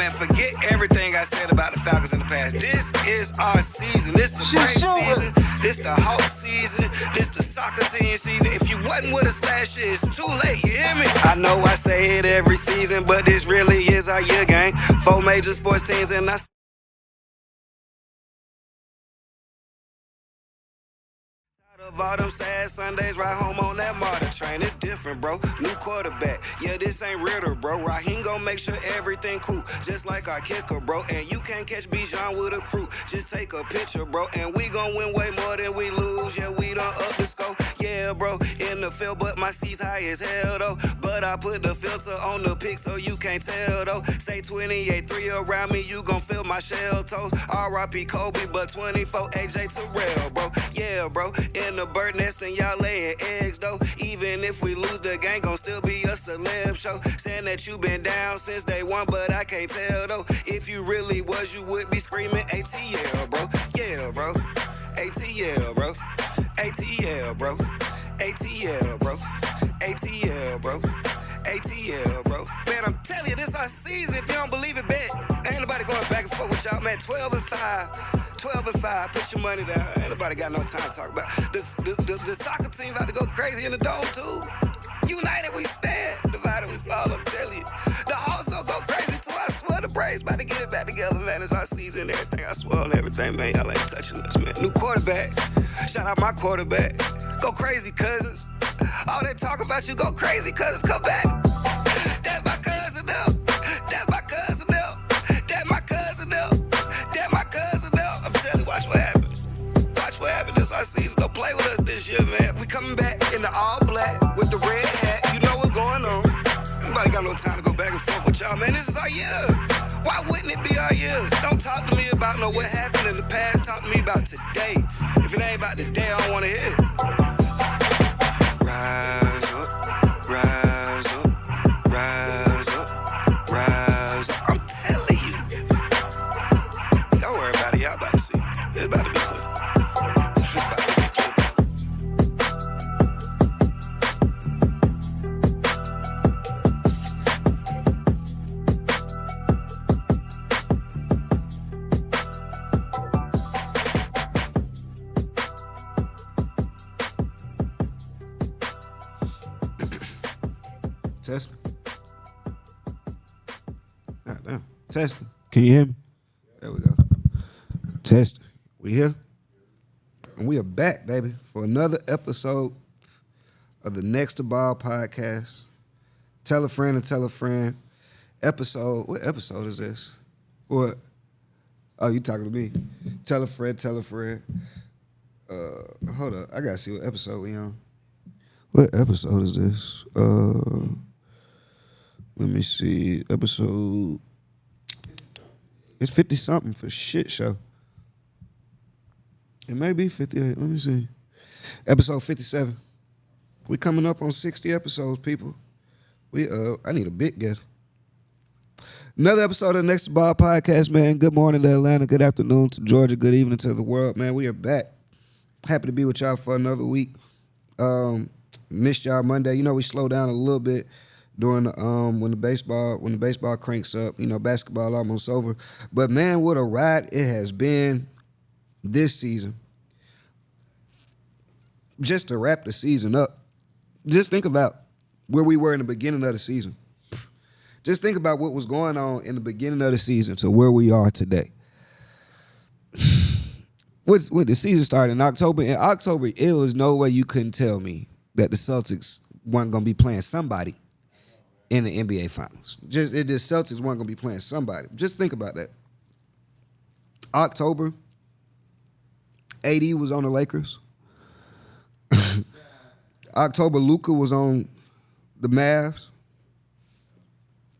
Man, forget everything I said about the Falcons in the past. This is our season. This the Braves season. This the Hawks season. This the soccer team season. If you wasn't with us last year, it's too late. You hear me? I know I say it every season, but this really is our year, gang. 4 major sports teams and I of all them sad Sundays, ride home on that MARTA train. It's different, bro. New quarterback. Yeah, this ain't Ritter, bro. Raheem gon' make sure everything cool, just like our kicker, bro. And you can't catch Bijan with a crew. Just take a picture, bro. And we gon' win way more than we lose. Yeah, we done up the score. Yeah, bro. In the field, but my seat's high as hell, though. But I put the filter on the pic so you can't tell, though. Say 28-3 around me, you gon' feel my shell toes. R.I.P. Kobe, but 24 AJ Terrell, bro. Yeah, bro. In the bird nest and y'all laying eggs, though. Even if we lose, the gang gon' still be a celeb show. Saying that you been down since day one, but I can't tell, though. If you really was, you would be screaming ATL, bro. Yeah, bro. ATL, bro. ATL, bro. ATL, bro. ATL, bro. ATL, bro. Man, I'm telling you, this our season. If you don't believe it, bet. Ain't nobody going back and forth with y'all, man. 12-5. 12-5, put your money down. Ain't nobody got no time to talk about. The soccer team about to go crazy in the dome, too. United we stand, divided we fall, I'm telling you. The Hawks gonna go crazy, too. I swear the Braves about to get it back together, man. It's our season and everything. I swear on everything, man. Y'all ain't touching us, man. New quarterback. Shout out my quarterback. Go crazy, cousins. All that talk about you, go crazy, cousins. Come back. That's my cousin now. That's my cousin now. That's my cousin now. That's my cousin now. I'm telling you, watch what happens. Watch what happens. This our season. Go play with us this year, man. We coming back in the all black with the red hat. You know what's going on. Nobody got no time to go back and forth with y'all, man. This is our year. Why wouldn't it be our year? Don't talk to me about what happened in the past. Talk to me about today. If it ain't about today, I don't want to hear it. Rise up, rise up, rise up, rise up. I'm telling you. Don't worry about it. Y'all about to see. It's about to be clear. It's about to be clear. Testing. God damn. Testing. Can you hear me? There we go. Testing. We here? And we are back, baby, for another episode of the Next2ball podcast. Tell a friend and tell a friend. Episode, what episode is this? What? Oh, you talking to me. Tell a friend, tell a friend. Hold up. I gotta see what episode we on. What episode is this? Let me see. Episode. It's 50-something for shit show. It may be 58. Let me see. Episode 57. We coming up on 60 episodes, people. I need a big guest. Another episode of the Next2ball podcast, man. Good morning to Atlanta. Good afternoon to Georgia. Good evening to the world, man. We are back. Happy to be with y'all for another week. Missed y'all Monday. You know, we slowed down a little bit during the, when the baseball cranks up. You know, basketball almost over. But man, what a ride it has been this season. Just to wrap the season up, just think about where we were in the beginning of the season. Just think about what was going on in the beginning of the season to where we are today. When the season started in October, it was no way you couldn't tell me that the Celtics weren't going to be playing somebody in the NBA Finals. The Celtics weren't going to be playing somebody. Just think about that. October, AD was on the Lakers. October, Luka was on the Mavs.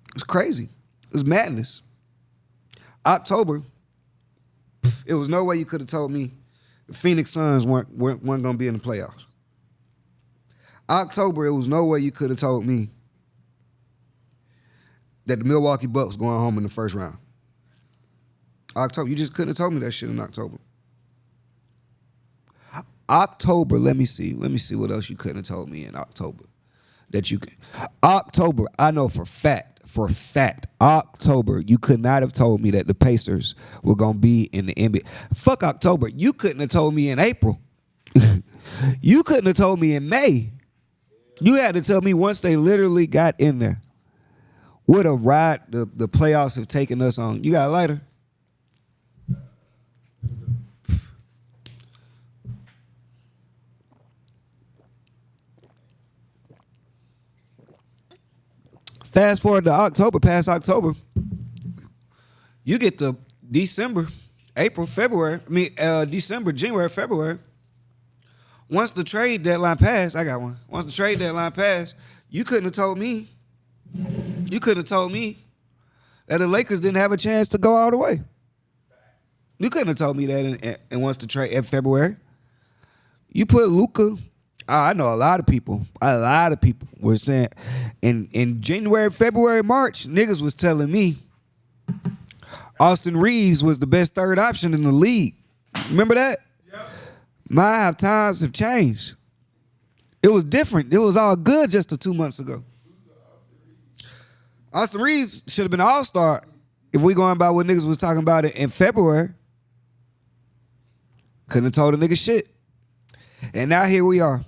It was crazy. It was madness. October, it was no way you could have told me the Phoenix Suns weren't going to be in the playoffs. October, it was no way you could have told me that the Milwaukee Bucks going home in the first round. October, you just couldn't have told me that shit in October. October, let me see what else you couldn't have told me in October. October, I know for fact for fact, October, you could not have told me that the Pacers were going to be in the NBA. Fuck October. You couldn't have told me in April. You couldn't have told me in May. You had to tell me once they literally got in there. What a ride the playoffs have taken us on. You got a lighter? Fast forward to October, past October, you get to December, January, February. Once the trade deadline passed, I got one. Once the trade deadline passed, you couldn't have told me that the Lakers didn't have a chance to go all the way. You couldn't have told me that in once the trade in February. You put Luka. I know a lot of people were saying in January, February, March, niggas was telling me Austin Reeves was the best third option in the league. Remember that? Yep. My times have changed. It was different. It was all good just 2 months ago. Austin Reeves should have been an all-star if we going by what niggas was talking about it in February. Couldn't have told a nigga shit. And now here we are.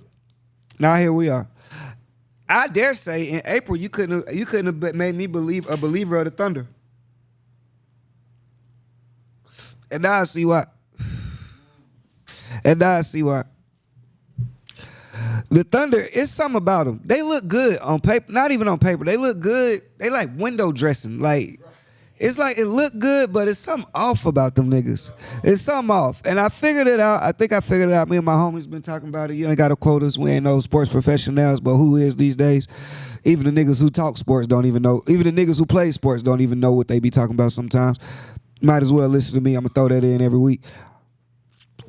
I dare say in April you couldn't have made me a believer of the Thunder. And now I see why. The Thunder, it's something about them. They look good on paper. Not even on paper. They look good. They like window dressing. Like, it's like it look good, but it's something off about them niggas. It's something off. And I figured it out. I think I figured it out. Me and my homies been talking about it. You ain't got to quote us. We ain't no sports professionals, but who is these days? Even the niggas who talk sports don't even know. Even the niggas who play sports don't even know what they be talking about sometimes. Might as well listen to me. I'm going to throw that in every week.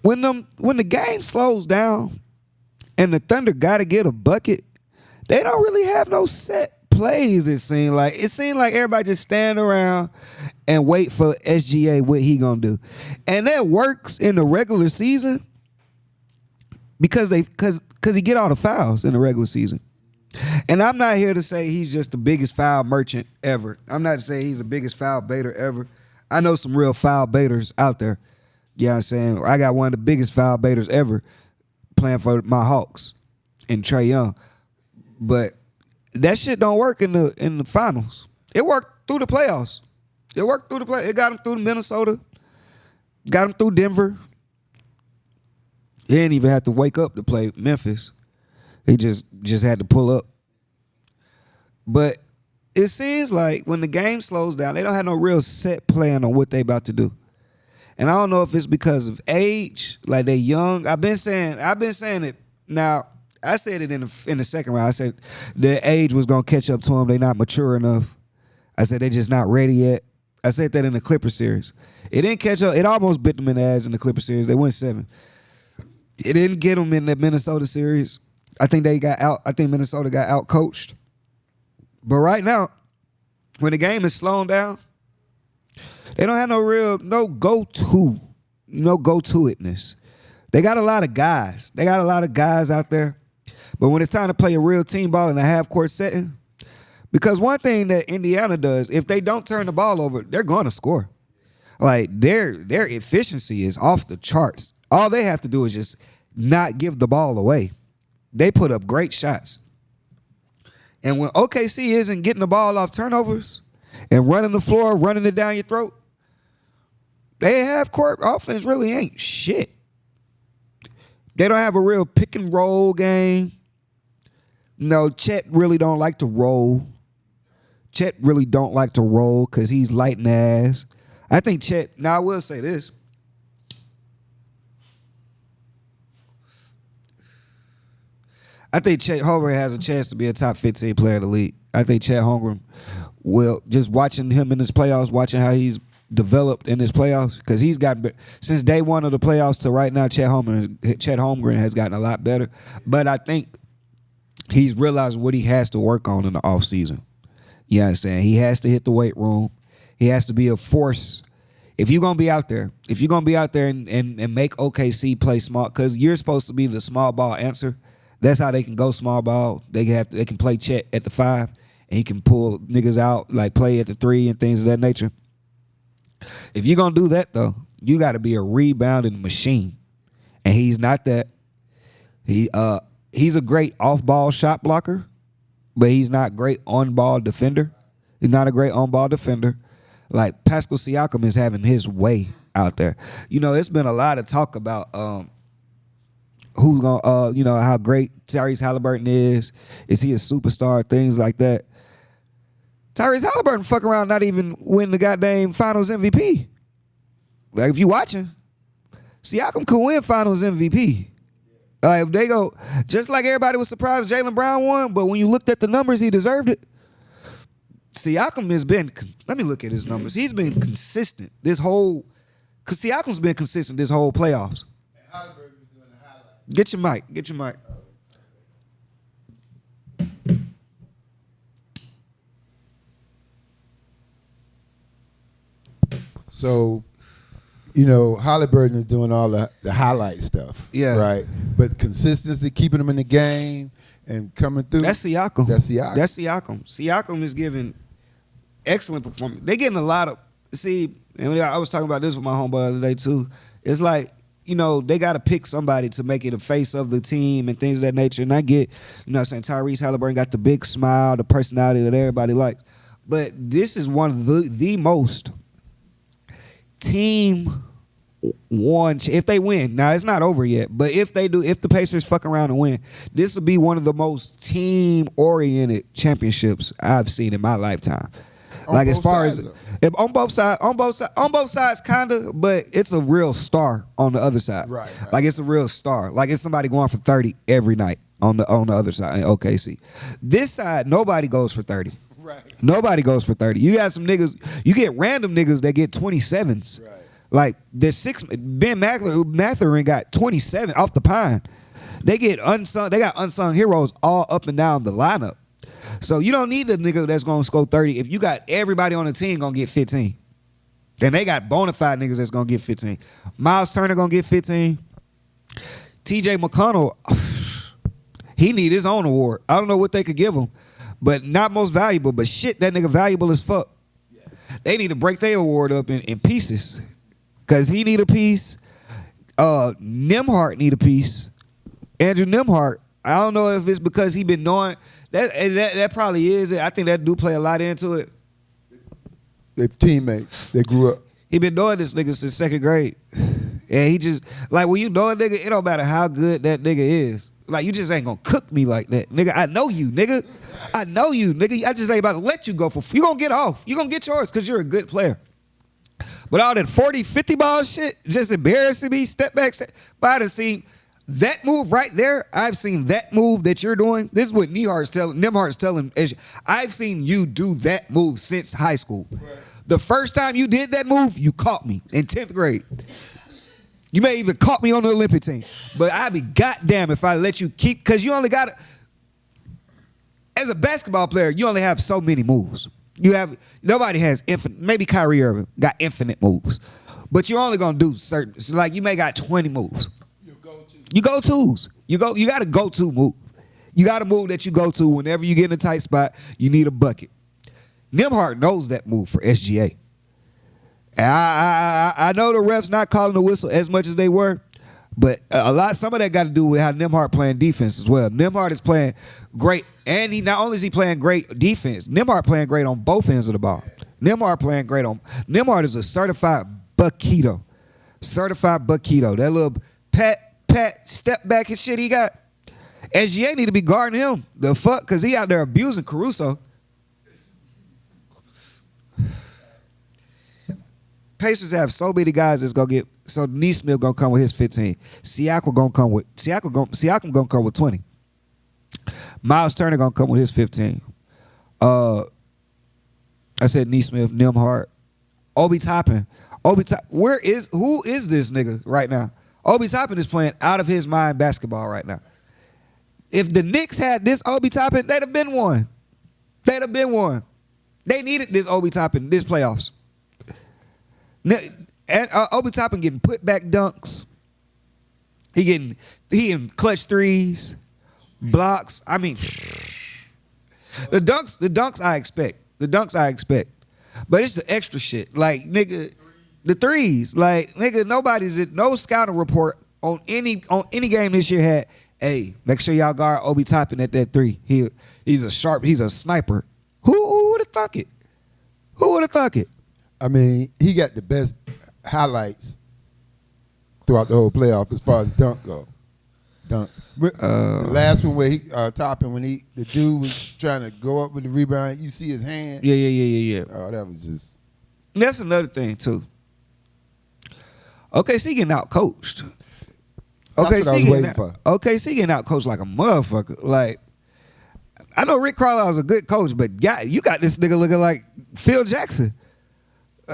When the game slows down and the Thunder got to get a bucket, they don't really have no set plays, it seemed like. It seemed like everybody just stand around and wait for SGA what he gonna do. And that works in the regular season because he get all the fouls in the regular season. And I'm not here to say he's just the biggest foul merchant ever. I'm not saying he's the biggest foul baiter ever. I know some real foul baiters out there. You know what I'm saying? I got one of the biggest foul baiters ever playing for my Hawks and Trae Young. But that shit don't work in the finals. It worked through the playoffs. It got him through Minnesota. Got him through Denver. He didn't even have to wake up to play Memphis. He just had to pull up. But it seems like when the game slows down, they don't have no real set plan on what they about to do. And I don't know if it's because of age, like they young. I've been saying it. Now, I said it in the second round. I said the age was gonna catch up to them. They not mature enough. I said they just not ready yet. I said that in the Clipper series. It didn't catch up. It almost bit them in the ass in the Clipper series. They went 7. It didn't get them in the Minnesota series. I think Minnesota got out coached. But right now, when the game is slowing down, they don't have no go-to-itness. They got a lot of guys. Out there. But when it's time to play a real team ball in a half-court setting, because one thing that Indiana does, if they don't turn the ball over, they're going to score. Like, their efficiency is off the charts. All they have to do is just not give the ball away. They put up great shots. And when OKC isn't getting the ball off turnovers and running the floor, running it down your throat, they half-court offense really ain't shit. They don't have a real pick and roll game. No, Chet really don't like to roll. Because he's light in the ass. I think Chet, now I will say this. I think Chet Holmgren has a chance to be a top 15 player of the league. I think Chet Holmgren will, just watching him in his playoffs, watching how he's developed in his playoffs, because he's gotten, since day one of the playoffs to right now, Chet Holmgren has gotten a lot better. But I think he's realized what he has to work on in the offseason. You know what I'm saying? He has to hit the weight room. He has to be a force. If you're going to be out there, and make OKC play small, because you're supposed to be the small ball answer. That's how they can go small ball. They can play Chet at the 5 and he can pull niggas out, like play at the 3 and things of that nature. If you're gonna do that though, you got to be a rebounding machine, and he's not that. He's a great off-ball shot blocker, but he's not great on-ball defender. He's not a great on-ball defender. Like Pascal Siakam is having his way out there. You know, it's been a lot of talk about who's gonna, you know, how great Tyrese Halliburton is. Is he a superstar? Things like that. Tyrese Halliburton fuck around not even win the goddamn Finals MVP. Like if you watching, Siakam could win Finals MVP. Like if they go, just like everybody was surprised Jaylen Brown won, but when you looked at the numbers, he deserved it. Siakam has been, let me look at his numbers. He's been consistent this whole, because Siakam's been consistent this whole playoffs. And Halliburton was doing the highlight. Get your mic, get your mic. So, you know, Halliburton is doing all the highlight stuff. Yeah. Right? But consistency, keeping them in the game and coming through. That's Siakam. That's Siakam. That's Siakam. Siakam is giving excellent performance. They're getting a lot of, see, and I was talking about this with my homeboy the other day too. It's like, you know, they got to pick somebody to make it a face of the team and things of that nature. And I get, you know what I'm saying, Tyrese Halliburton got the big smile, the personality that everybody likes. But this is one of the most team one, if they win, now it's not over yet, but if they do, if the Pacers fuck around and win, this will be one of the most team-oriented championships I've seen in my lifetime. Like as far as on both sides, kinda, but it's a real star on the other side. Right. Like it's a real star. Like it's somebody going for 30 every night on the other side in OKC. This side, nobody goes for 30. Right. Nobody goes for 30. You got some niggas, you get random niggas that get 27s. Right. Like there's 6, Ben Mathurin got 27 off the pine. They got unsung heroes all up and down the lineup. So you don't need a nigga that's gonna score 30 if you got everybody on the team gonna get 15. Then they got bona fide niggas that's gonna get 15. Miles Turner gonna get 15. TJ McConnell, he need his own award. I don't know what they could give him, but not most valuable. But shit, that nigga valuable as fuck. Yeah. They need to break their award up in pieces. Cause he need a piece. Nembhard need a piece. Andrew Nembhard. I don't know if it's because he been knowing that probably is it. I think that do play a lot into it. They're teammates. They grew up. He been knowing this nigga since 2nd grade. And he just, like when you know a nigga, it don't matter how good that nigga is. Like you just ain't gonna cook me like that. Nigga, I know you, nigga. I know you, nigga. I just ain't about to let you go for free. You gonna get off. You gonna get yours because you're a good player. But all that 40, 50 ball shit, just embarrassing me, step back. But I done seen that move right there. I've seen that move that you're doing. This is what Nembhard's telling. I've seen you do that move since high school. Right. The first time you did that move, you caught me in 10th grade. You may even caught me on the Olympic team. But I'd be goddamn if I let you keep, because you only got to, as a basketball player, you only have so many moves. Nobody has infinite. Maybe Kyrie Irving got infinite moves, but you're only gonna do certain. So like you may got 20 moves. You go-tos. You got a go-to move. You got a move that you go to whenever you get in a tight spot. You need a bucket. Nembhard knows that move for SGA. I know the refs not calling the whistle as much as they were, but some of that got to do with how Nembhard playing defense as well. Nembhard is playing great, and he not only is he playing great defense, Nembhard playing great on both ends of the ball. Nembhard is a certified buckito. That little pat step back and shit he got. SGA need to be guarding him. The fuck, because he out there abusing Caruso. Pacers have so many guys that's gonna get. So Neesmith gonna come with his 15. Siakam gonna come with 20. Miles Turner gonna come with his 15. I said Neesmith, Nembhard, Obi Toppin. Who is this nigga right now? Obi Toppin is playing out of his mind basketball right now. If the Knicks had this Obi Toppin, they'd have been one. They needed this Obi Toppin this playoffs. And Obi Toppin getting put back dunks. He in clutch threes, blocks. I mean, The dunks I expect. The dunks I expect. But it's the extra shit. Like, nigga, the threes. Like, nigga, no scouting report on any game this year had, hey, make sure y'all guard Obi Toppin at that three. He's a sniper. Who would have thunk it? Who would have thunk it? I mean, he got the best highlights throughout the whole playoff as far as dunks. The last one where he Toppin, when the dude was trying to go up with the rebound, you see his hand. Yeah. Oh, that was just. And that's another thing too. OKC getting out coached. That's what I was waiting for. OKC getting out coached like a motherfucker. Like, I know Rick Carlisle's a good coach, but you got this nigga looking like Phil Jackson.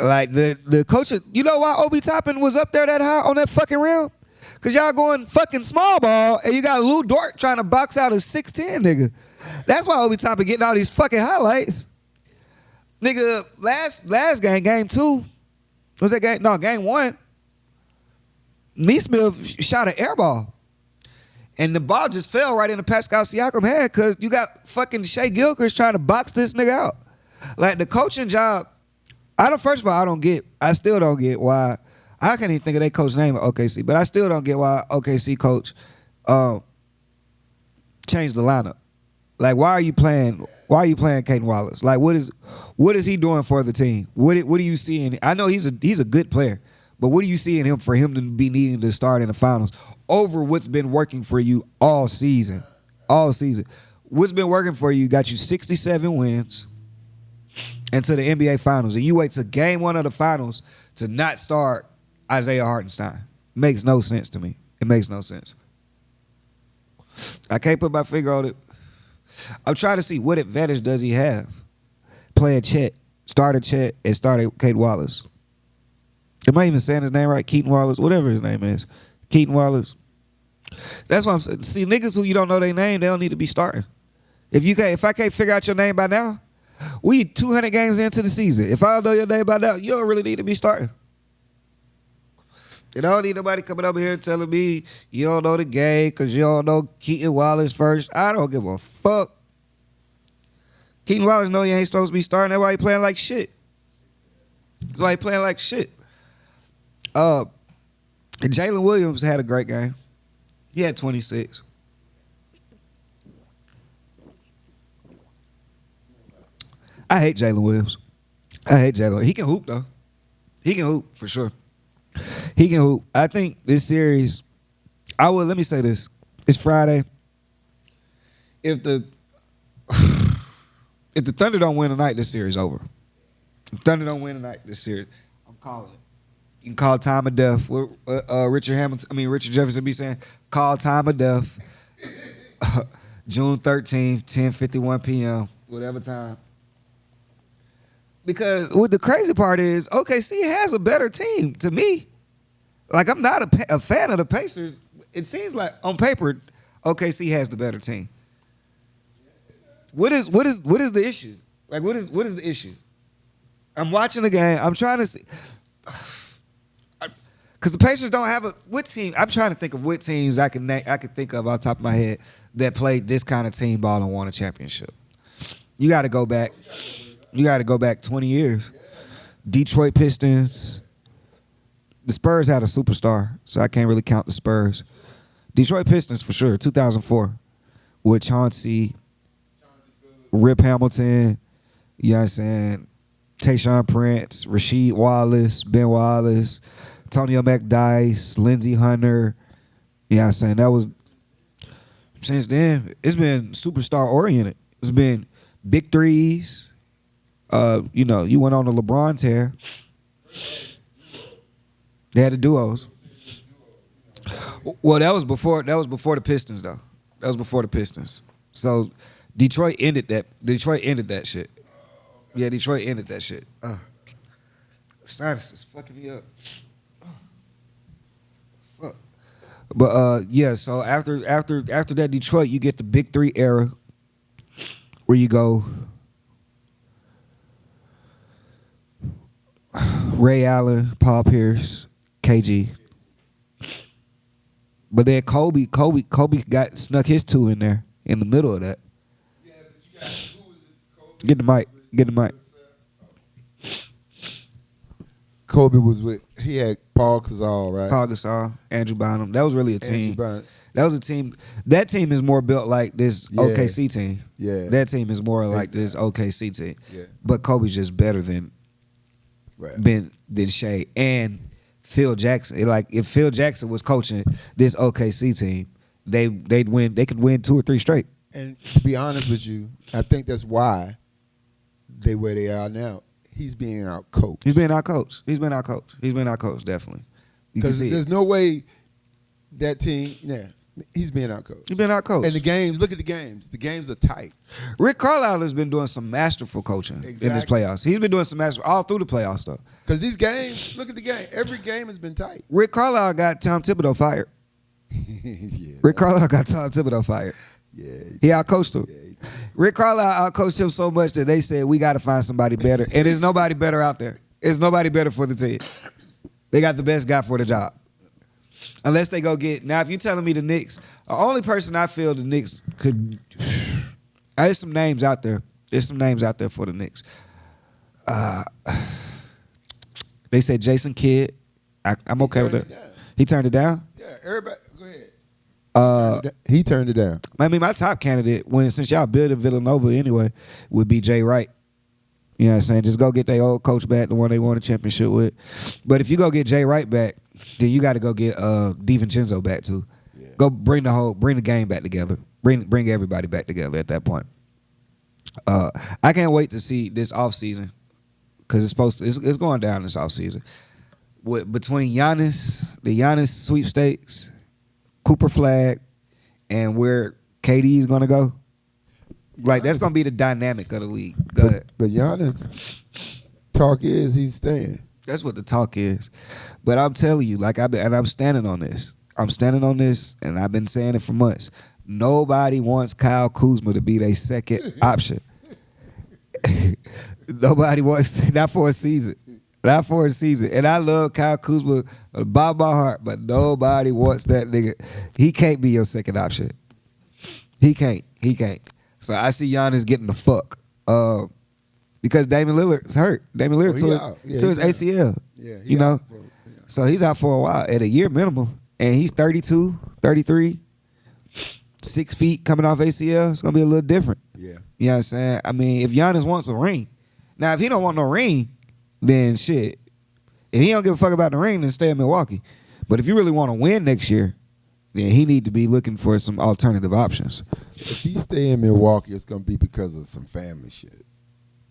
Like the coach, you know why Obi Toppin was up there that high on that fucking rim? Cause y'all going fucking small ball and you got Lou Dort trying to box out a 6'10" nigga. That's why Obi Toppin getting all these fucking highlights. Nigga, last game 2. Was that game? No, game 1. Neesmith shot an air ball. And the ball just fell right into Pascal Siakam's hand because you got fucking Shea Gilchrist trying to box this nigga out. Like, the coaching job, I still don't get why. I can't even think of their coach name at OKC, but I still don't get why OKC coach changed the lineup. Like, why are you playing Caden Wallace? Like, what is he doing for the team? What do you see in? I know he's a good player, but what do you see in him for him to be needing to start in the finals over what's been working for you all season? All season. What's been working for you got you 67 wins into the NBA finals, and you wait till game 1 of the finals to not start Isaiah Hartenstein. Makes no sense to me. It makes no sense. I can't put my finger on it. I'm trying to see what advantage does he have. Playing Chet, started Chet, and started Caden Wallace. Am I even saying his name right? Keaton Wallace, whatever his name is. Keaton Wallace. That's what I'm saying. See, niggas who you don't know their name, they don't need to be starting. If I can't figure out your name by now, we 200 games into the season. If I don't know your name by now, you don't really need to be starting. And I don't need nobody coming over here telling me you don't know the game because you don't know Keaton Wallace first. I don't give a fuck. Keaton Wallace know he ain't supposed to be starting. That's why he playing like shit. That's why he playing like shit. And Jalen Williams had a great game. He had 26. I hate Jalen Williams. He can hoop, though. He can hoop, for sure. He can hoop. I think this series, let me say this. It's Friday. If the Thunder don't win tonight, this series over. If Thunder don't win tonight, this series, I'm calling it. You can call time of death. What Richard Jefferson be saying, call time of death. June 13th, 10:51 p.m., whatever time. Because what the crazy part is, OKC has a better team to me. Like, I'm not a fan of the Pacers. It seems like on paper, OKC has the better team. What is the issue? Like, what is the issue? I'm watching the game. I'm trying to see, because the Pacers don't have what team. I'm trying to think of what teams I can think of off the top of my head that played this kind of team ball and won a championship. You got to go back. 20 years. Detroit Pistons. The Spurs had a superstar, so I can't really count the Spurs. Detroit Pistons for sure, 2004. With Chauncey, Rip Hamilton, you know what I'm saying, Tayshaun Prince, Rasheed Wallace, Ben Wallace, Antonio McDyess, Lindsey Hunter. You know what I'm saying? That was, since then, it's been superstar oriented. It's been big threes. You went on the LeBron tear. They had the duos. Well, that was before the Pistons, though. That was before the Pistons. So Detroit ended that shit. Yeah, Detroit ended that shit. Sinus is fucking me up. Fuck. But yeah, so after that Detroit, you get the big three era where you go Ray Allen, Paul Pierce, KG. But then Kobe snuck his two in there in the middle of that. Yeah, but you got who was Get the mic. Get the mic. Kobe was with. He had Paul Gasol, right? Paul Gasol, Andrew Bynum. That was really a Andrew team. Bynum. That was a team. That team is more built like this Yeah. OKC team. Yeah. That team is more like this OKC team. Yeah. But Kobe's just better than Right. than Shea and Phil Jackson. Like if Phil Jackson was coaching this OKC team, they'd win. They could win 2 or 3 straight. And to be honest with you, I think that's why they where they are now. He's being out coached. He's been our coach. He's been our coach. He's been our coach, definitely. You can Because see there's it. no way that team. Yeah, he's being out coached. He's been our coach. And the games. Look at the games. The games are tight. Rick Carlisle has been doing some masterful coaching in this Exactly. playoffs. He's been doing some masterful all through the playoffs, though. Because these games. Look at the game. Every game has been tight. Rick Carlisle got Tom Thibodeau fired. Yeah. Rick Carlisle got Tom Thibodeau fired. Yeah. He outcoached him. Rick Carlisle outcoached him so much that they said, we got to find somebody better. And there's nobody better out there. There's nobody better for the team. They got the best guy for the job. Unless they go get... Now, if you're telling me the Knicks, the only person I feel the Knicks could... There's some names out there. There's some names out there for the Knicks. They said Jason Kidd. I'm okay with turned that. it down. He turned it down? Yeah. Everybody. Go ahead. He turned it down. I mean, my top candidate, since y'all building Villanova anyway, would be Jay Wright. You know what I'm saying? Just go get their old coach back, the one they won a championship with. But if you go get Jay Wright back, then you got to go get DiVincenzo back too. Yeah. Go bring the game back together. Bring everybody back together at that point. I can't wait to see this offseason because it's going down this offseason. Between Giannis, the Giannis sweepstakes, Cooper Flag, and where KD is going to go. Like, that's going to be the dynamic of the league. Go ahead. But Giannis, talk is he's staying. That's what the talk is. But I'm telling you, like I'm standing on this. I'm standing on this, and I've been saying it for months. Nobody wants Kyle Kuzma to be their second option. Nobody wants, not for a season. Not for a season. And I love Kyle Kuzma by my heart, but nobody wants that nigga. He can't be your second option. He can't. So I see Giannis getting the fuck. Because Damian Lillard's hurt. Damian Lillard to his ACL. Yeah, you know? So he's out for a while at a year minimum. And he's 32, 33, 6 feet coming off ACL. It's going to be a little different. Yeah. You know what I'm saying? I mean, if Giannis wants a ring. Now, if he don't want no ring, then shit. If he don't give a fuck about the ring, then stay in Milwaukee. But if you really want to win next year, then he need to be looking for some alternative options. If he stay in Milwaukee, it's gonna be because of some family shit.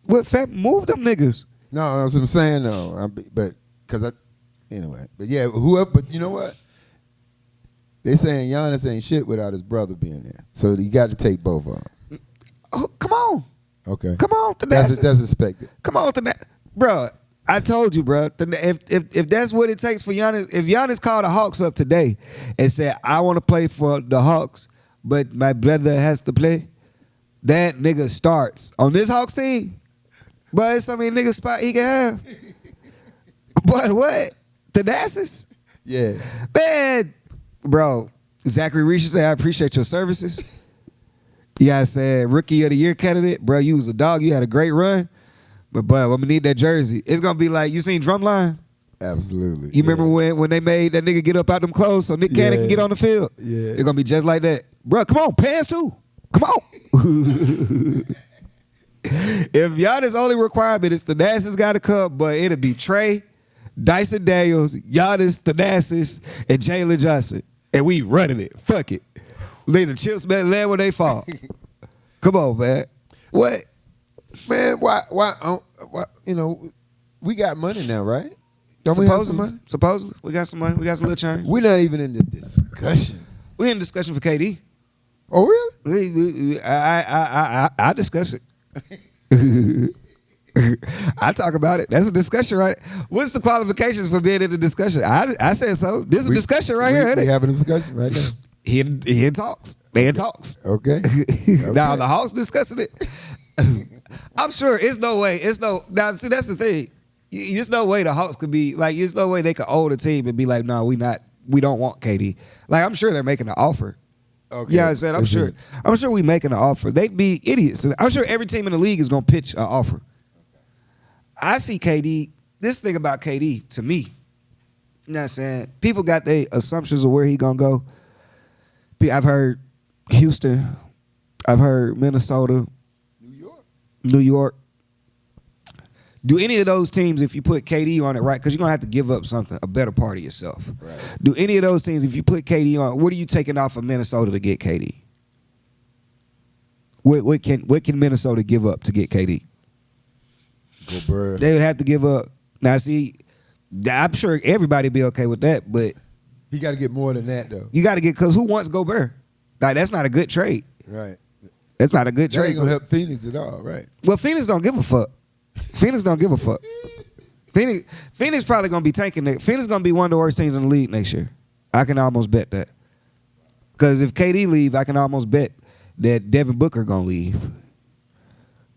What move them niggas? No, that's what I'm saying though. Anyway. But yeah, whoever. But you know what? They saying Giannis ain't shit without his brother being there. So you got to take both of them. Oh, come on. Okay. Come on, Thanasis. That's expected. Come on, Thanasis. Bro, I told you, bro. If that's what it takes for Giannis, if Giannis called the Hawks up today and said, I want to play for the Hawks, but my brother has to play, that nigga starts on this Hawks team. But it's so many niggas spot he can have. But what? Thanasis? Yeah. Man, bro, Zachary Reese said, I appreciate your services. You guys said rookie of the year candidate. Bro, you was a dog. You had a great run. But, bro, I'm going to need that jersey. It's going to be like, you seen Drumline? Absolutely. You remember when they made that nigga get up out them clothes so Nick Cannon can get on the field? Yeah. It's going to be just like that. Bro, come on, pants too. Come on. If Giannis' only requirement is Thanasis got to come, but it'll be Trey, Dyson Daniels, Giannis, Thanasis, and Jalen Johnson. And we running it. Fuck it. Leave the chips, man, land where they fall. Come on, man. What? Man, why, we got money now, right? Don't we have some money? Supposedly. We got some money. We got some little change. We're not even in the discussion. We're in discussion for KD. Oh, really? I discuss it. I talk about it. That's a discussion, right? What's the qualifications for being in the discussion? I said so. This is a discussion right here, ain't We it? having a discussion right now. He in talks. They in talks. Okay. Now the Hawks discussing it. I'm sure it's no way. Now see, that's the thing. There's no way the Hawks could be like. There's no way they could own a team and be like, no, we don't want KD. Like I'm sure they're making an offer. Okay. Yeah, I said I'm This sure. is- I'm sure we making an offer. They'd be idiots. I'm sure every team in the league is gonna pitch an offer. I see KD. This thing about KD to me, you know what I'm saying? People got their assumptions of where he gonna go. I've heard Houston. I've heard Minnesota, New York. Do any of those teams, if you put KD on it, right? Because you're gonna have to give up something, a better part of yourself. Right. Do any of those teams, if you put KD on, what are you taking off of Minnesota to get KD? What can Minnesota give up to get KD? Gobert. They would have to give up. Now, see, I'm sure everybody be okay with that, but He got to get more than that though. you got to get, because who wants Gobert? Like, that's not a good trade. Right. That's not a good That trade. ain't gonna help Phoenix at all, right? Well, Phoenix don't give a fuck. Phoenix don't give a fuck. Phoenix probably gonna be tanking it. Phoenix gonna be one of the worst teams in the league next year. I can almost bet that. Because if KD leave, I can almost bet that Devin Booker gonna leave.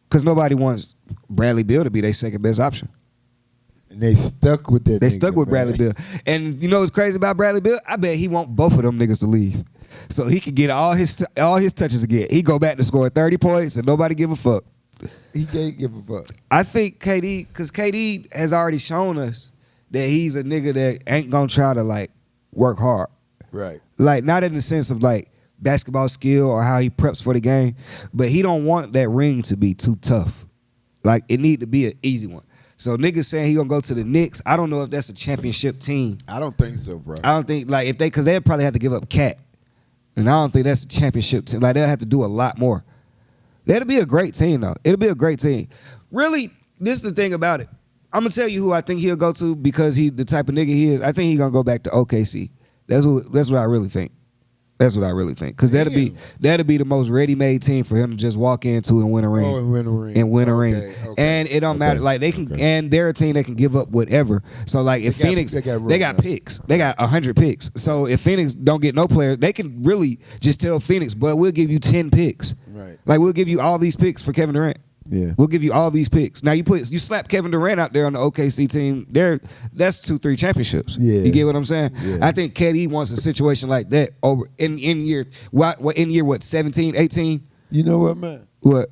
Because nobody wants Bradley Beal to be their second best option. And they stuck with that. They nigga, stuck with man. Bradley Beal. And you know what's crazy about Bradley Beal? I bet he want both of them niggas to leave. So he can get all his touches again. He go back to score 30 points and nobody give a fuck. He can't give a fuck. I think KD, because KD has already shown us that he's a nigga that ain't gonna try to like work hard. Right. Like, not in the sense of like basketball skill or how he preps for the game, but he don't want that ring to be too tough. Like, it need to be an easy one. So niggas saying he gonna go to the Knicks, I don't know if that's a championship team. I don't think so, bro. I don't think, like, because they'd probably have to give up Cat. And I don't think that's a championship team. Like, they'll have to do a lot more. That'll be a great team, though. It'll be a great team. Really, this is the thing about it. I'm going to tell you who I think he'll go to because he's the type of nigga he is. I think he's going to go back to OKC. That's what I really think. That's what I really think. Because that'll be the most ready-made team for him to just walk into and win a ring. Oh, and win a ring. And win a Okay, ring. okay. And it don't matter. Like, they can, and they're a team that can give up whatever. So, like, if Phoenix, they got picks. They got 100 picks. So, if Phoenix don't get no player, they can really just tell Phoenix, but we'll give you 10 picks. Right. Like, we'll give you all these picks for Kevin Durant. Yeah. We'll give you all these picks. Now you slap Kevin Durant out there on the OKC team. That's 2-3 championships. Yeah. You get what I'm saying? Yeah. I think KD wants a situation like that over in year 17, 18? You know what, man? What?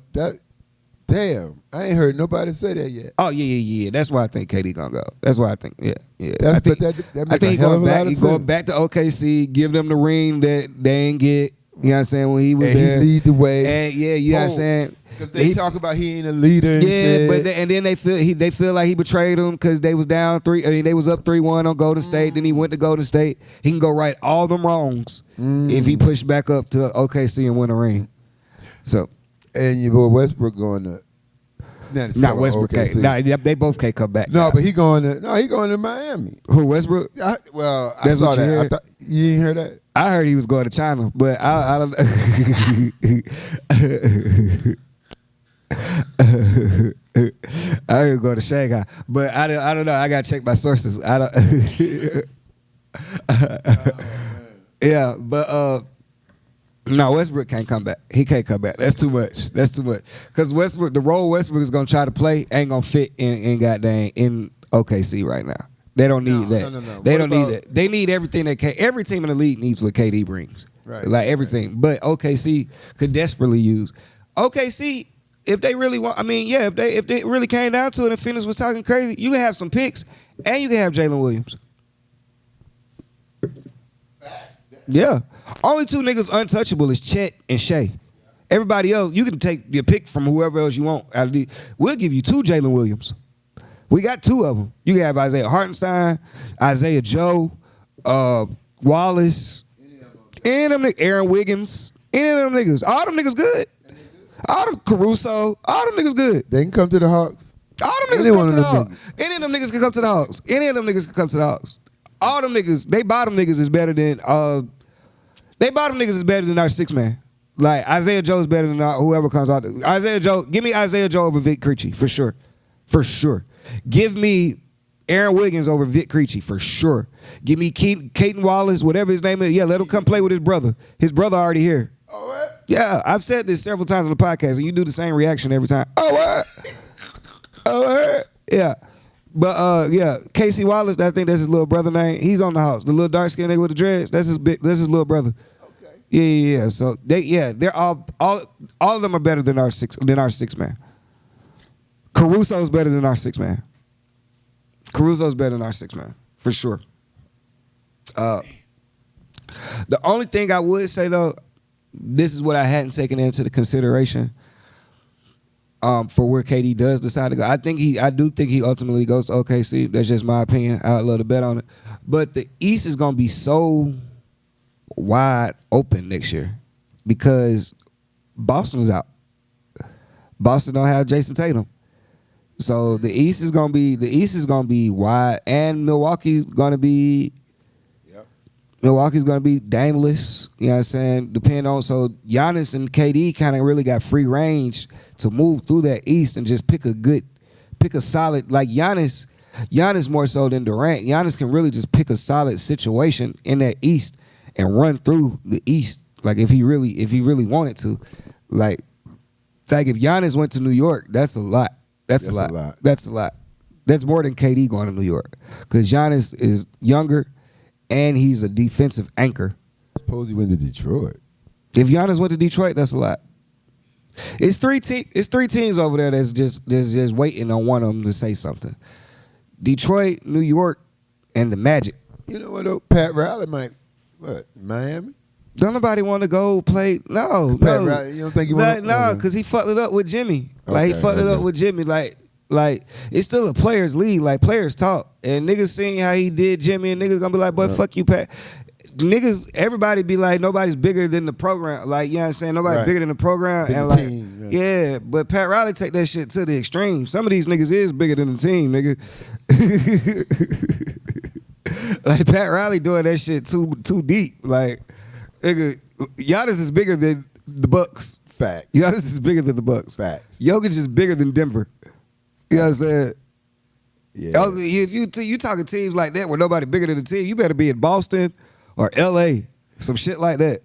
Damn, I ain't heard nobody say that yet. Oh yeah. That's why I think KD gonna go. That's why I think I That's, think, but that I makes think a he hell of going a back. lot of He sense. going back to OKC, give them the ring that they ain't get. You know what I'm saying? When he was And there, he lead the way. And you know what I'm saying? Because they talk about he ain't a leader and shit. but and then they feel like he betrayed them because they was down 3. I mean, they was up 3-1 on Golden State. Then he went to Golden State. He can go right all them wrongs if he pushed back up to OKC and win a ring. So, and your boy Westbrook going to. not Westbrook. They both can't come back. No, but he going to Miami. Who, Westbrook? I That's saw what you that. heard? I thought, you didn't hear that? I heard he was going to China, but I don't. I heard he was going to Shanghai, but I don't know. I gotta check my sources. I don't. Yeah, but no, Westbrook can't come back. He can't come back. That's too much. Because Westbrook, the role Westbrook is gonna try to play ain't gonna fit in goddamn in OKC right now. They don't need that. No. They What don't need about- that. They need everything that every team in the league needs what KD brings. Right. Like every team. But OKC could desperately use. OKC, if they really want, I mean, yeah, if they really came down to it and Phoenix was talking crazy, you can have some picks and you can have Jalen Williams. Yeah. Only 2 niggas untouchable is Chet and Shea. Everybody else, you can take your pick from whoever else you want. We'll give you 2 Jalen Williams. We got 2 of them. You can have Isaiah Hartenstein, Isaiah Joe, Wallace, and them Aaron Wiggins, any of them niggas. All them niggas good. All them Caruso, all them niggas good. They can come to the Hawks. All them niggas Any can one come to of the them Hawks. Any of them niggas can come to the Hawks. Any of them niggas can come to the Hawks. All them niggas, they bottom niggas is better than our 6-man. Like Isaiah Joe is better than whoever comes out. Isaiah Joe, give me Isaiah Joe over Vic Krejci for sure. For sure. Give me Aaron Wiggins over Vic Krejci for sure. Give me Caden Wallace, whatever his name is. Yeah, let him come play with his brother. His brother already here. Oh, what? Yeah, I've said this several times on the podcast, and you do the same reaction every time. Oh, what? Oh, what? Yeah. But yeah, Casey Wallace, I think that's his little brother name. He's on the Hawks. The little dark skinned nigga with the dreads, that's his little brother. Okay. Yeah. So they're all of them are better than our six man. Caruso's better than our 6 man. Caruso's better than our 6 man for sure. The only thing I would say though, this is what I hadn't taken into the consideration. For where KD does decide to go, I do think he ultimately goes to OKC. That's just my opinion. I'd love to bet on it, but the East is gonna be so wide open next year because Boston's out. Boston don't have Jason Tatum, so the East is gonna be wide, and Milwaukee's gonna be daneless. You know what I'm saying? Depending on, so Giannis and KD kind of really got free range to move through that East and just pick a solid, like Giannis more so than Durant. Giannis can really just pick a solid situation in that East and run through the East. Like if he really wanted to. Like if Giannis went to New York, that's a lot. That's a lot. That's more than KD going to New York. Because Giannis is younger and he's a defensive anchor. Suppose he went to Detroit. If Giannis went to Detroit, that's a lot. It's three teams over there that's just waiting on one of them to say something. Detroit, New York, and the Magic. You know what though? Pat Riley might Miami? Don't nobody want to go play. No. Riley, you don't think he want to? No, because he fucked it up with Jimmy. Like, he fucked it up with Jimmy. Like, it's still a players' league. Like, players talk. And niggas seeing how he did Jimmy, and niggas gonna be like, boy, fuck you, Pat. Niggas, everybody be like, nobody's bigger than the program. Like, you know what I'm saying? Nobody's bigger than the program. Bigger and like, team, yeah, but Pat Riley take that shit to the extreme. Some of these niggas is bigger than the team, nigga. Like, Pat Riley doing that shit too deep. Like, nigga, Giannis is bigger than the Bucks. Fact. Giannis is bigger than the Bucks. Facts. Jokic is bigger than Denver. You know what I'm saying? Yeah. If you talking teams like that where nobody bigger than the team, you better be in Boston or LA, some shit like that.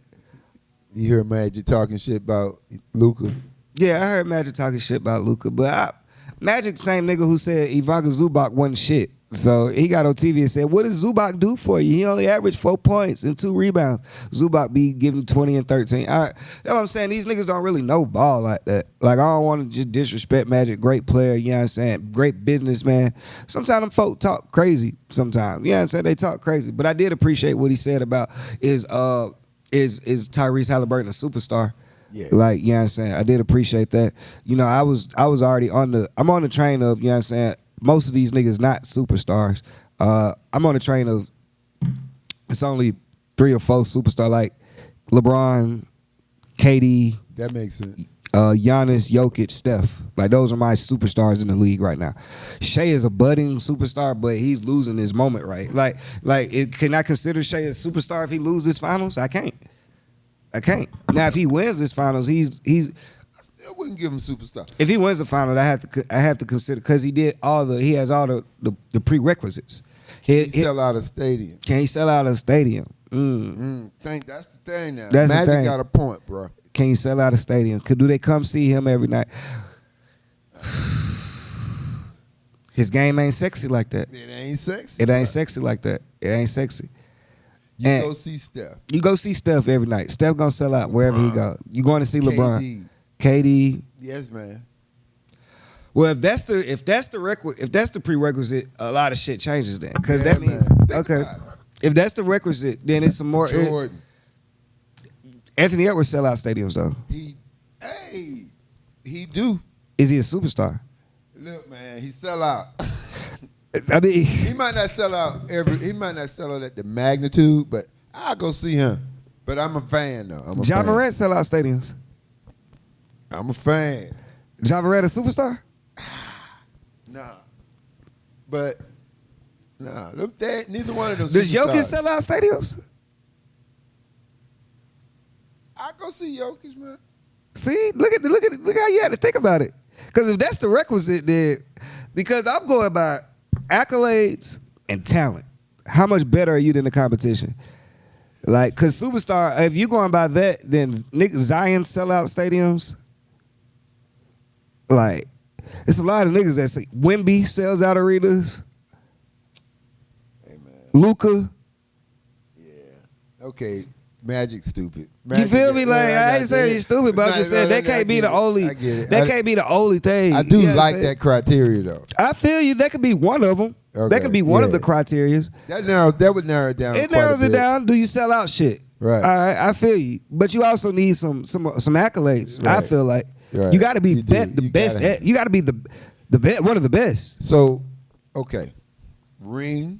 You hear Magic talking shit about Luka? Yeah, I heard Magic talking shit about Luka, but Magic, same nigga who said Ivanka Zubac wasn't shit. So he got on TV and said, what does Zubac do for you? He only averaged 4 points and 2 rebounds. Zubac be giving 20 and 13. That's what I'm saying. These niggas don't really know ball like that. Like, I don't want to just disrespect Magic. Great player, you know what I'm saying? Great businessman. Sometimes them folk talk crazy sometimes. You know what I'm saying? They talk crazy. But I did appreciate what he said about is Tyrese Halliburton a superstar? Yeah. Like, you know what I'm saying? I did appreciate that. You know, I was already I'm on the train of, you know what I'm saying, most of these niggas not superstars. I'm on the train of it's only 3 or 4 superstars like LeBron, KD. That makes sense. Giannis, Jokic, Steph. Like, those are my superstars in the league right now. Shea is a budding superstar, but he's losing his moment, right? Can I consider Shea a superstar if he loses this finals? I can't. Now, if he wins this finals, he's. I wouldn't give him superstar. If he wins the final, I have to consider, because he has all the prerequisites. He sell out a stadium. Can he sell out a stadium? Think that's the thing now. That's Magic the thing. got a point, bro. Can he sell out a stadium? Do they come see him every night? His game ain't sexy like that. It ain't sexy. It ain't sexy like that. It ain't sexy. You go see Steph. You go see Steph every night. Steph gonna sell out wherever he go. You going to see LeBron. KD. Yes, man. Well, if that's the prerequisite, a lot of shit changes then. Because Yeah, that means if that's the requisite, then it's some more. Jordan. Anthony Edwards sell out stadiums though. He do. Is he a superstar? Look, man, he sell out. I mean, he might not sell out at the magnitude, but I'll go see him. But I'm a fan though. John Morant sell out stadiums. I'm a fan. John Morant a superstar? Nah. But neither one of them. Does superstars. Jokic sell out stadiums? I go see Jokic, man. See, look how you had to think about it. Because if that's the requisite, then because I'm going by accolades and talent. How much better are you than the competition? Like, because superstar, if you're going by that, then Zion sell out stadiums. Like, it's a lot of niggas that say Wemby sells out arenas. Hey, man. Luka. Yeah. Okay. Magic stupid. You feel me? Like I ain't saying he's stupid, but I'm just saying that can't be the only. I get it. That can't be the only thing. I do You know what I'm like saying? that criteria though. I feel you. That could be one of them. Okay, That could be one of yeah. the criteria. That would narrow it down. It quite a narrows it bit. down. Do you sell out shit? Right. All right. I feel you, but you also need some accolades. I Right. feel like Right. you got to be You do. the You best. gotta have You got to be the one of the best. So, okay, ring.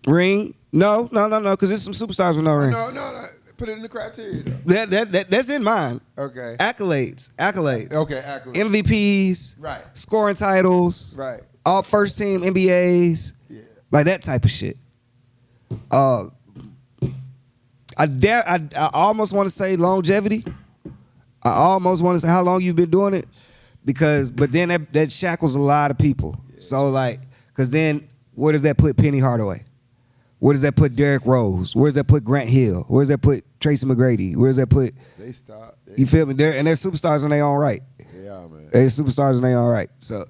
Ring? No, because there's some superstars with no ring. No. Put it in the criteria though. That's in mine. Okay. Accolades. Okay, accolades. MVPs. Right. Scoring titles. Right. All first team NBAs. Yeah. Like that type of shit. I almost want to say longevity. I almost want to say how long you've been doing it, but then that shackles a lot of people. Yeah. So like, because then where does that put Penny Hardaway? Where does that put Derrick Rose? Where does that put Grant Hill? Where does that put Tracy McGrady? Where does that put? They stop. You feel me? They're superstars in their own right. Yeah, man. They're superstars in their own right. So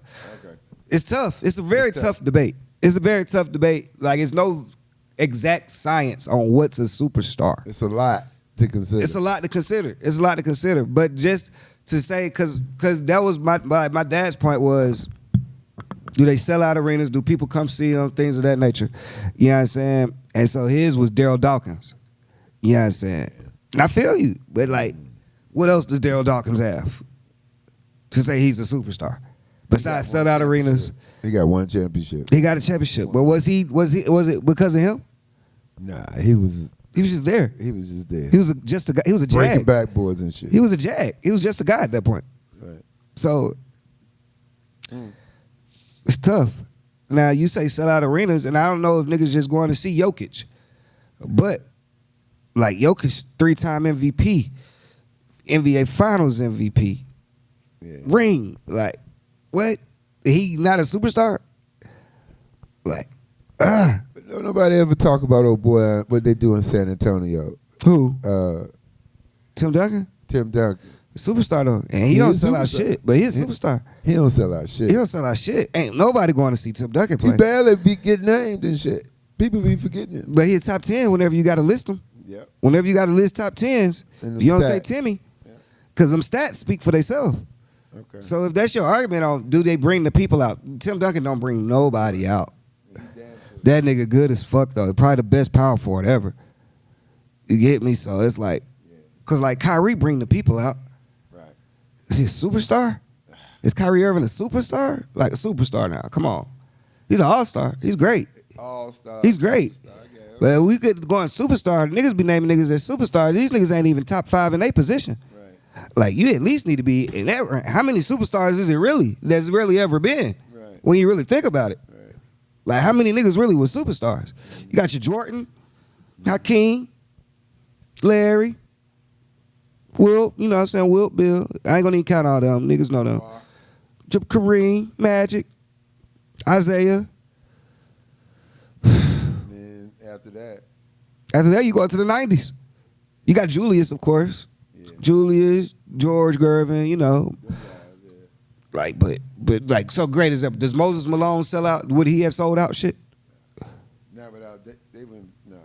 it's tough. It's a very tough debate. It's a very tough debate. Like it's no exact science on what's a superstar. It's a lot to consider. It's a lot to consider. It's a lot to consider. But just to say, because that was my dad's point was, do they sell out arenas? Do people come see them? Things of that nature. You know what I'm saying? And so his was Daryl Dawkins. You know what I'm saying? And I feel you. But like, what else does Daryl Dawkins have to say he's a superstar? Besides sell out arenas. He got one championship. He got a championship. But was it because of him? Nah, he was just there. He was just there. He was just a guy. He was a breaking jag. backboards and shit. He was a jag. He was just a guy at that point. Right. So it's tough. Now you say sell out arenas, and I don't know if niggas just going to see Jokic, but like Jokic, 3-time MVP, NBA Finals MVP, ring. Like what? He not a superstar? Like, But don't nobody ever talk about old boy what they do in San Antonio. who? Tim Duncan? Tim Duncan. Superstar though, and he don't sell out shit, but he's a superstar. He don't sell out shit. He don't sell out shit. Ain't nobody going to see Tim Duncan play. He barely be getting named and shit. People be forgetting it. But he's top 10 whenever you got to list them. Yep. Whenever you got to list top 10s, And you them don't say stats. Timmy, because them stats speak for themselves. Okay. So if that's your argument on do they bring the people out, Tim Duncan don't bring nobody out. That nigga good as fuck though. Probably the best power forward ever. You get me? So it's like, because like Kyrie bring the people out. Right. Is he a superstar? Is Kyrie Irving a superstar? Like a superstar now. Come on. He's an all-star. He's great. All-star. He's great. Superstar, But we could go on superstar. Niggas be naming niggas as superstars. These niggas ain't even top 5 in their position. Right. Like you at least need to be in that rank. How many superstars is it really? There's really ever been. Right. When you really think about it. Right. Like how many niggas really was superstars? You got your Jordan, Hakeem, Larry, Wilt, you know what I'm saying? Wilt, Bill. I ain't gonna even count all them. Niggas know them. Kareem, Magic, Isaiah. And then after that. After that, you go to the 90s. You got Julius, of course. Yeah. Julius, George Gervin, you know. Like, but like, so great as that. Does Moses Malone sell out? Would he have sold out shit? Nah, without they wouldn't. Nah.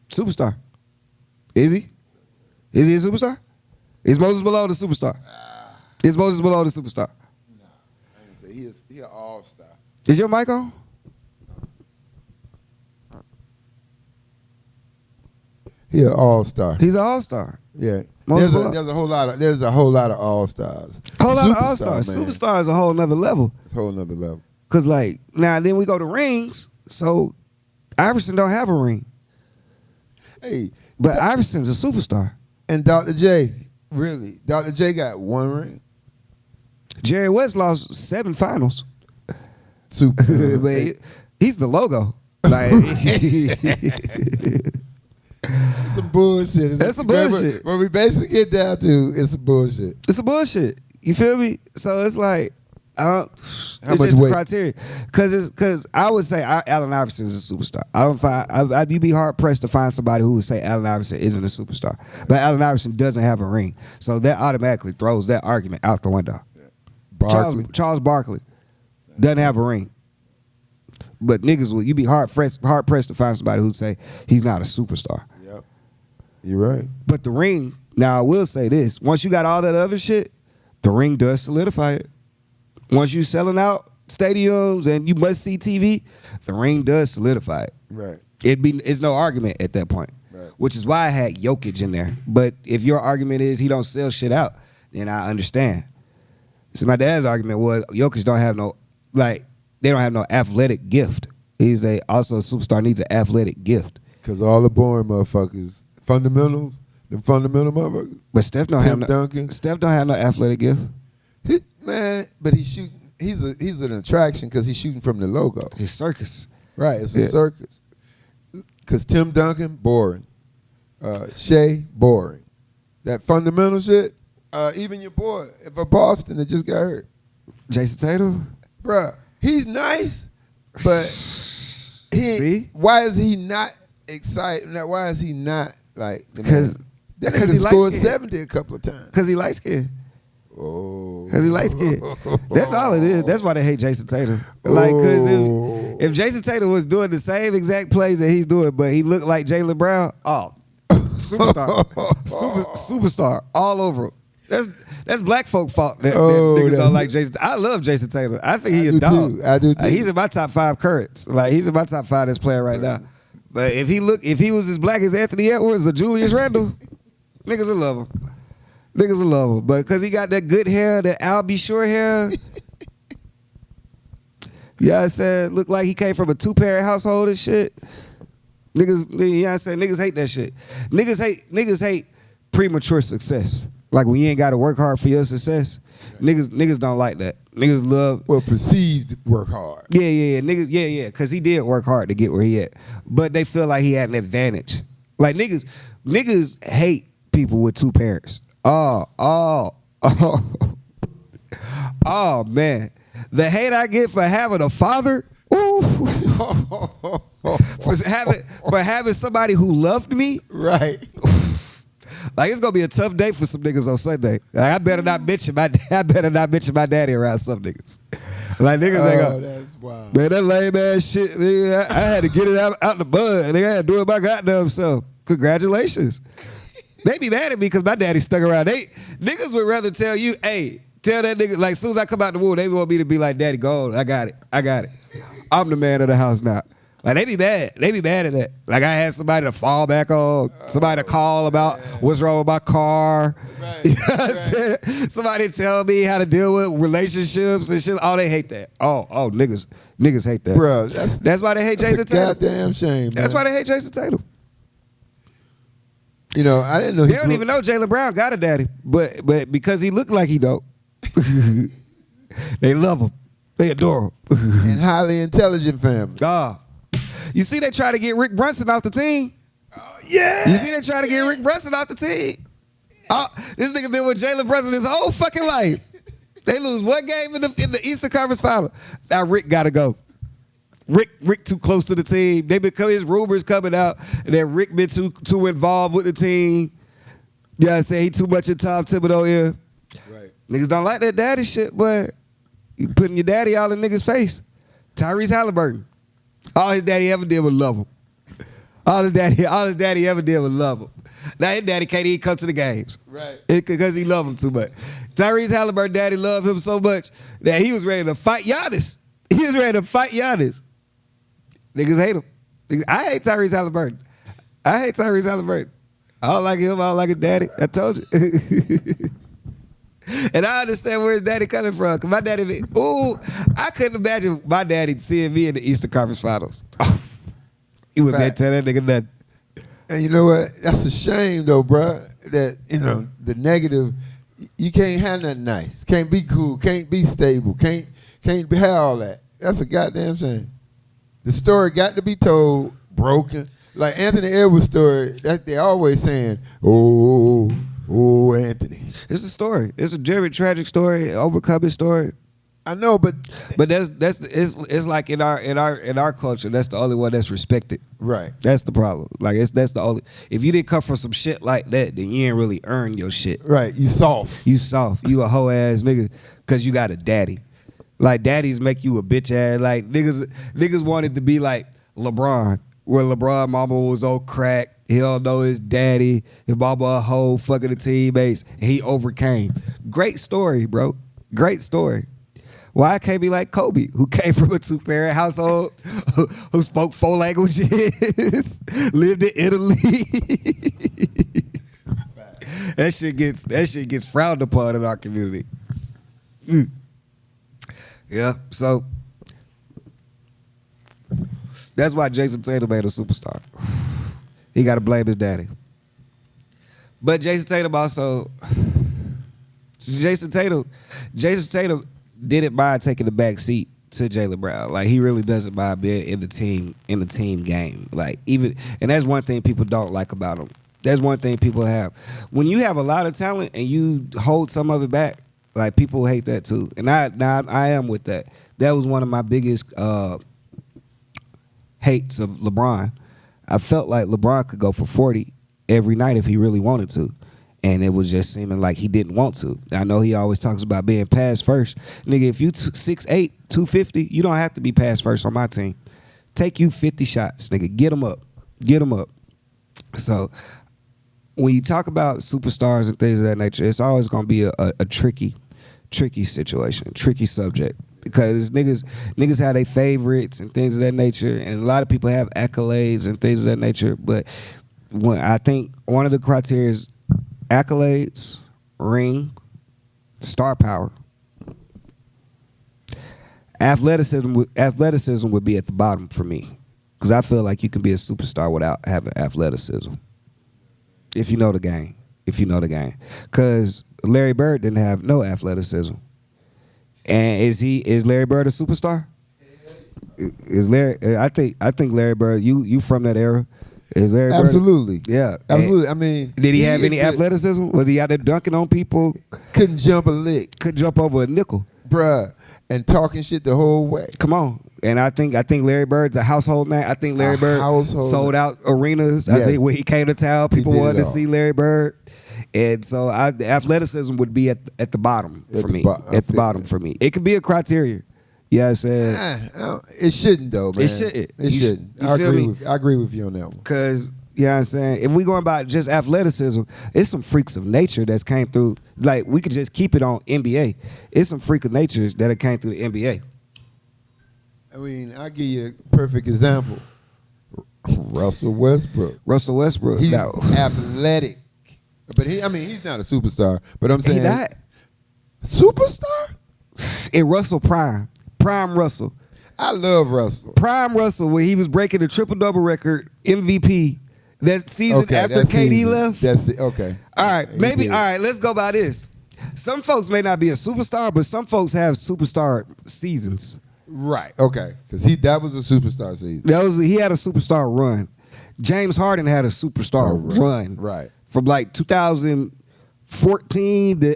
Superstar. Is he? Is he a superstar? Is Moses Malone a superstar? Is Moses Malone a superstar? Nah. I didn't say he an all-star. Is your mic on? He an all-star. He's an all-star. Yeah. Moses There's Malone. a whole lot of all-stars. Whole lot of Superstar, all-stars. man. Superstar is a whole nother level. It's a whole nother level. Cause like now then we go to rings. So Iverson don't have a ring. Hey, But Iverson's a superstar. and Dr. J, really, Dr. J got one ring. Jerry West lost 7 finals. Super. But he's the logo. Like It's some bullshit. That's some bullshit. When we basically get down to, it's some bullshit. it's a bullshit. You feel me? So it's like it's much just the weight? criteria. Cause I would say Allen Iverson is a superstar. I don't find I'd be hard pressed to find somebody who would say Allen Iverson isn't a superstar. But Allen Iverson doesn't have a ring, so that automatically throws that argument out the window. Barkley. Charles Barkley doesn't have a ring. But niggas would you be hard pressed to find somebody who'd say he's not a superstar. You're right. But the ring, now I will say this, once you got all that other shit, the ring does solidify it. Once you selling out stadiums and you must see TV, the ring does solidify it. Right. It's no argument at that point. Right. Which is why I had Jokic in there. But if your argument is he don't sell shit out, then I understand. So my dad's argument was Jokic don't have no, like, they don't have no athletic gift. He's also a superstar needs an athletic gift. Because all the boring motherfuckers, fundamentals, them fundamental motherfuckers. But Steph don't have no athletic gift. Man, but he's an attraction because he's shooting from the logo. His circus. Right, it's a circus. Because Tim Duncan, boring. Shea, boring. That fundamental shit, even your boy, for Boston that just got hurt. Jason Tatum? Bruh, he's nice, but why is he not excited? Why is he not like, because he scored 70 a couple of times. Because he light skinned. Oh. Because he light skinned. That's all it is. That's why they hate Jason Tatum. Like, because if Jason Tatum was doing the same exact plays that he's doing, but he looked like Jaylen Brown, superstar. Superstar all over. That's black folk fault that niggas don't like Jason. I love Jason Tatum. I think he's a dog. I do too. He's in my top 5 currents. Like, he's in my top 5 that's playing right now. But if he was as black as Anthony Edwards or Julius Randle, niggas will love him. Niggas will love him. But because he got that good hair, that Al B. Sure hair. Yeah, I said, looked like he came from a 2-parent household and shit. Niggas, you know what I'm saying? Niggas hate that shit. Niggas hate premature success. Like when you ain't got to work hard for your success. Niggas don't like that. Niggas love. Well, perceived work hard. Yeah. Niggas, because he did work hard to get where he at. But they feel like he had an advantage. Like niggas hate people with 2 parents. Oh, man. The hate I get for having a father, for having somebody who loved me. Right. Like, it's gonna be a tough day for some niggas on Sunday. Like, I better not mention my daddy around some niggas. Like, niggas ain't gonna. That's wild. Man, that lame ass shit, nigga, I had to get it out the bud. Nigga, I had to do it my goddamn self. Congratulations. They be mad at me because my daddy stuck around. Niggas would rather tell you, hey, tell that nigga, like, as soon as I come out the womb, they want me to be like, daddy, go on. I got it. I'm the man of the house now. Like, they be mad. They be mad at that. Like, I had somebody to fall back on, somebody to call about what's wrong with my car. Right. You know what I'm saying? Somebody tell me how to deal with relationships and shit. Oh, they hate that. Oh, niggas hate that. Bro, that's why they hate Jason Tatum. Goddamn shame, man. That's why they hate Jason Tatum. You know, I didn't know They don't even know Jaylen Brown got a daddy, but because he looked like he don't, they love him. They adore him. And highly intelligent family. You see they try to get Rick Brunson off the team? Yeah. You see they try to get Rick Brunson off the team? This nigga been with Jalen Brunson his whole fucking life. They lose one game in the Eastern Conference Final. Now Rick gotta go. Rick too close to the team. His rumors coming out that Rick been too involved with the team. Yeah, I say he too much in Tom Thibodeau ear. Right. Niggas don't like that daddy shit, but you putting your daddy all in niggas' face. Tyrese Halliburton. All his daddy ever did was love him. All his daddy ever did was love him. Now his daddy can't even come to the games. Right. Because he love him too much. Tyrese Halliburton daddy loved him so much that he was ready to fight Giannis. Niggas hate him. I hate Tyrese Halliburton. I don't like him. I don't like his daddy. I told you. And I understand where his daddy coming from. Cause my daddy, I couldn't imagine my daddy seeing me in the Eastern Conference Finals. He would not tell that nigga nothing. And you know what? That's a shame though, bruh. That, you know, the negative, you can't have nothing nice. Can't be cool. Can't be stable. Can't have all that. That's a goddamn shame. The story got to be told broken. Like Anthony Edwards' story, that they always saying, oh, Anthony. It's a story. It's a very tragic story, overcoming story. I know, but it's like in our culture, that's the only one that's respected. Right. That's the problem. Like that's the only. If you didn't come from some shit like that, then you ain't really earn your shit. Right. You soft. You a hoe ass nigga because you got a daddy. Like daddies make you a bitch ass. Like niggas wanted to be like LeBron, where LeBron mama was on crack. He don't know his daddy. His mama a hoe, fucking the teammates. He overcame. Great story, bro. Great story. Why I can't be like Kobe, who came from a two-parent household, who spoke 4 languages, lived in Italy. That shit gets frowned upon in our community. Yeah, so that's why Jason Tatum made a superstar. He got to blame his daddy. But Jason Tatum didn't mind taking the back seat to Jaylen Brown. Like, he really doesn't mind being in the team game. Like, even, and that's one thing people don't like about him. That's one thing people have. When you have a lot of talent and you hold some of it back, like, people hate that too. And I am with that. That was one of my biggest hates of LeBron. I felt like LeBron could go for 40 every night if he really wanted to. And it was just seeming like he didn't want to. I know he always talks about being pass first. Nigga, if you 6'8", 250, you don't have to be pass first on my team. Take you 50 shots, nigga. Get them up. Get them up. So when you talk about superstars and things of that nature, it's always going to be a tricky situation, tricky subject. Because niggas have their favorites and things of that nature. And a lot of people have accolades and things of that nature. But I think one of the criteria is accolades, ring, star power. Athleticism would be at the bottom for me, because I feel like you can be a superstar without having athleticism. If you know the game, because Larry Bird didn't have no athleticism. And is Larry Bird a superstar? Is Larry? I think Larry Bird. You from that era? Is Larry Bird? Absolutely. Yeah, absolutely. I mean, did he have any athleticism? Was he out there dunking on people? Couldn't jump a lick. Could jump over a nickel, bruh, and talking shit the whole way. Come on. And I think Larry Bird's a household name. I think Larry Bird sold out arenas. Yes. I think when he came to town, people wanted to see Larry Bird. And so athleticism would be at the bottom for me. At the bottom for me. It could be a criteria. Yeah, I said it shouldn't though, man. It shouldn't. I agree with you on that one. Because you know what I'm saying, if we going by just athleticism, it's some freaks of nature that's came through. Like, we could just keep it on NBA. It's some freak of natures that have came through the NBA. I mean, I'll give you a perfect example. Russell Westbrook. He's athletic. But he's not a superstar. But I'm saying, he not superstar in Russell prime Russell. I love Russell. Prime Russell, when he was breaking the triple-double record, MVP, that season after KD left. That's it. Okay. All right. All right, let's go by this. Some folks may not be a superstar, but some folks have superstar seasons. Right. Okay. Because that was a superstar season. He had a superstar run. James Harden had a superstar run. Right. From like 2014 to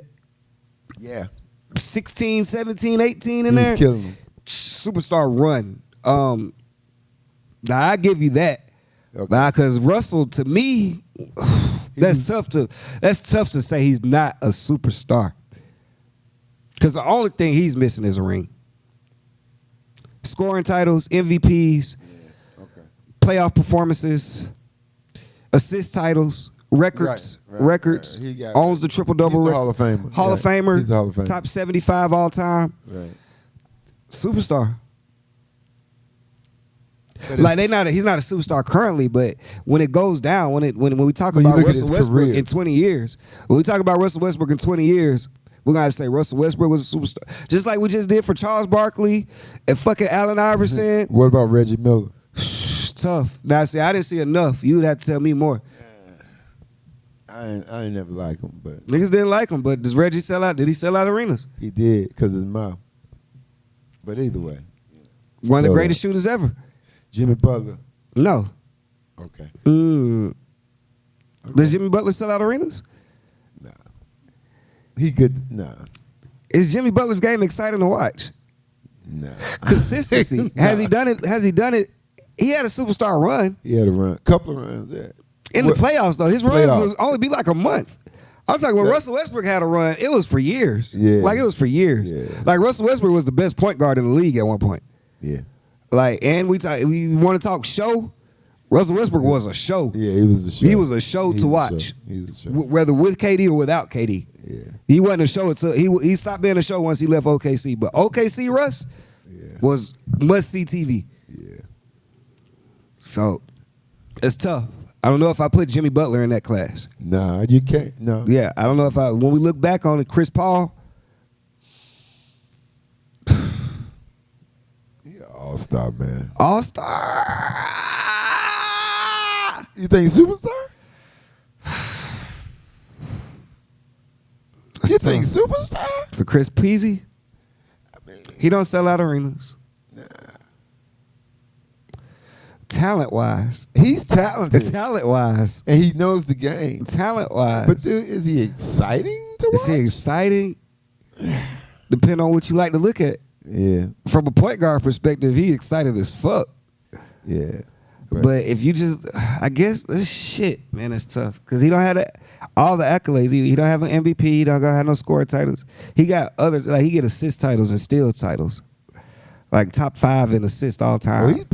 16, 17, 18 in there. He was killing them. Superstar run. Now I give you that. Okay. Because Russell, to me, that's tough to say he's not a superstar. Because the only thing he's missing is a ring. Scoring titles, MVPs, playoff performances, assist titles, records. He owns the triple-double record. Hall of Famer. Hall of Famer. He's a Hall of Famer. Top 75 all time. Right. Superstar. Like he's not a superstar currently, but when it goes down, when we talk about Russell Westbrook in 20 years, we're gonna say Russell Westbrook was a superstar, just like we just did for Charles Barkley and fucking Allen Iverson. What about Reggie Miller? Tough. Now, see, I didn't see enough. You would have to tell me more. I ain't never like him, but niggas didn't like him. But does Reggie sell out? Did he sell out arenas? He did, because his mouth. But either way, one of the greatest shooters ever. Jimmy Butler. No. Okay. Does Jimmy Butler sell out arenas? Nah. He good. Nah. Is Jimmy Butler's game exciting to watch? Nah. Consistency. Has he done it? He had a superstar run. He had a run. Couple of runs, yeah. In the playoffs, though, his runs would only be like a month. I was talking when Russell Westbrook had a run, it was for years. Yeah. Like, it was for years. Yeah. Like, Russell Westbrook was the best point guard in the league at one point. Yeah. Like, and we want to talk show. Russell Westbrook was a show. Yeah, he was a show. He was a show to watch. He's a show. Whether with KD or without KD. Yeah. He wasn't a show until he stopped being a show once he left OKC. But OKC Russ was must-see TV. Yeah. So it's tough. I don't know if I put Jimmy Butler in that class. Nah, you can't. No. Yeah, I don't know if when we look back on it, Chris Paul. Yeah, all-star, man. All-star. You think superstar? You think superstar? For Chris Peasy? He don't sell out arenas. Nah. Talent-wise. He's talented. Talent-wise. And he knows the game. Talent-wise. But dude, is he exciting to watch? Is he exciting? Depending on what you like to look at. Yeah. From a point guard perspective, he excited as fuck. Yeah. But if you just, I guess, shit, man, it's tough. Because he don't have all the accolades. He don't have an MVP. He don't have no scoring titles. He got others, like he get assist titles and steal titles. Like top 5 in assists all time. Well,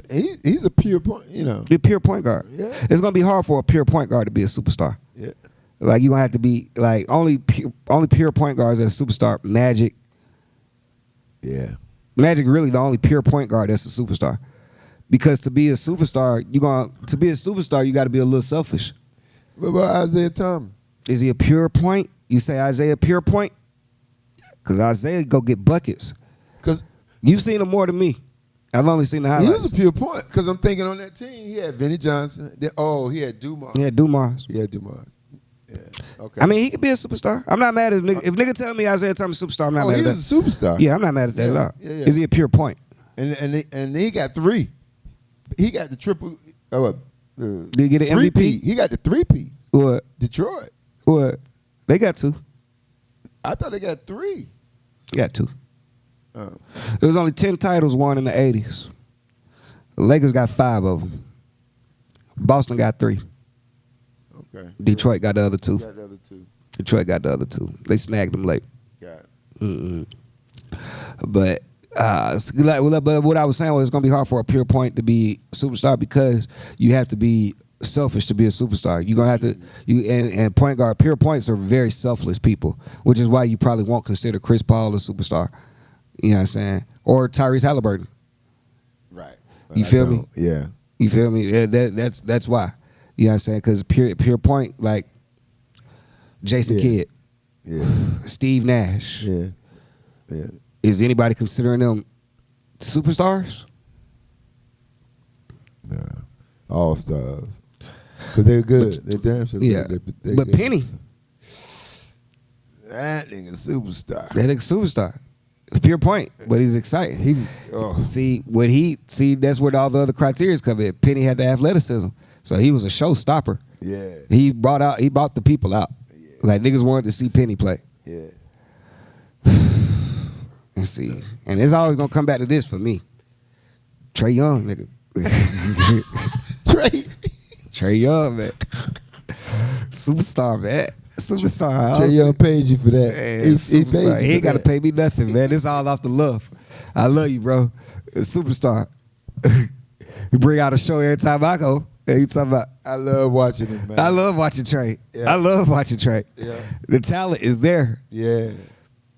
he's a pure point, you know. He's a pure point guard. Yeah. It's going to be hard for a pure point guard to be a superstar. Yeah. Like you're going to have to be, like, only pure point guards as a superstar. Magic. Yeah. Magic really the only pure point guard that's a superstar. Because to be a superstar, you got to be a little selfish. What about Isaiah Thomas? Is he a pure point? You say Isaiah pure point? Because Isaiah go get buckets. Because You've seen him more than me. I've only seen the he highlights. was a pure point. Because I'm thinking on that team, he had Vinnie Johnson. He had Dumas. Yeah, Dumas. Yeah, Dumas. Yeah. Okay. I mean, he could be a superstar. I'm not mad at if nigga tell me Isaiah Thomas is a superstar. I'm not mad he at that. was a superstar. Yeah, I'm not mad at that at all. Yeah, yeah. Is he a pure point? And he got 3. He got the triple. Did he get an MVP? Three-peat. He got the 3P. What? Detroit. What? They got 2. I thought they got 3. They got 2. Oh. There was only 10 titles won in the 80s. The Lakers got 5 of them. Boston got 3. Okay. Detroit got the other 2. Got the other 2. Detroit got the other 2. They snagged them late. Got it. But what I was saying was it's gonna be hard for a pure point to be a superstar because you have to be selfish to be a superstar. You're gonna have to and point guard pure points are very selfless people, which is why you probably won't consider Chris Paul a superstar. You know what I'm saying? Or Tyrese Halliburton. Right. You feel me? Yeah. You feel me? Yeah, that's why. You know what I'm saying? Because pure point, like Jason Kidd, Steve Nash. Yeah. Yeah. Is anybody considering them superstars? Nah. All stars. Because they're good. They're damn sure Yeah. good. But Penny. That nigga superstar. That nigga superstar. Pure point, but he's exciting. He was, That's where all the other criteria come in. Penny had the athleticism, so he was a showstopper. yeah. He brought the people out. Yeah. Like niggas wanted to see Penny play. Yeah. And see, and it's always gonna come back to this for me. Trae Young, nigga. Trae Young, man. Superstar, man. Superstar. Trae Young paid you for that. Man, he ain't got to pay me nothing, man. It's all off the love. I love you, bro. Superstar. You bring out a show every time I go. And you talking about, I love watching it, man. I love watching Trae. Yeah. I love watching Trae. Yeah. The talent is there. Yeah.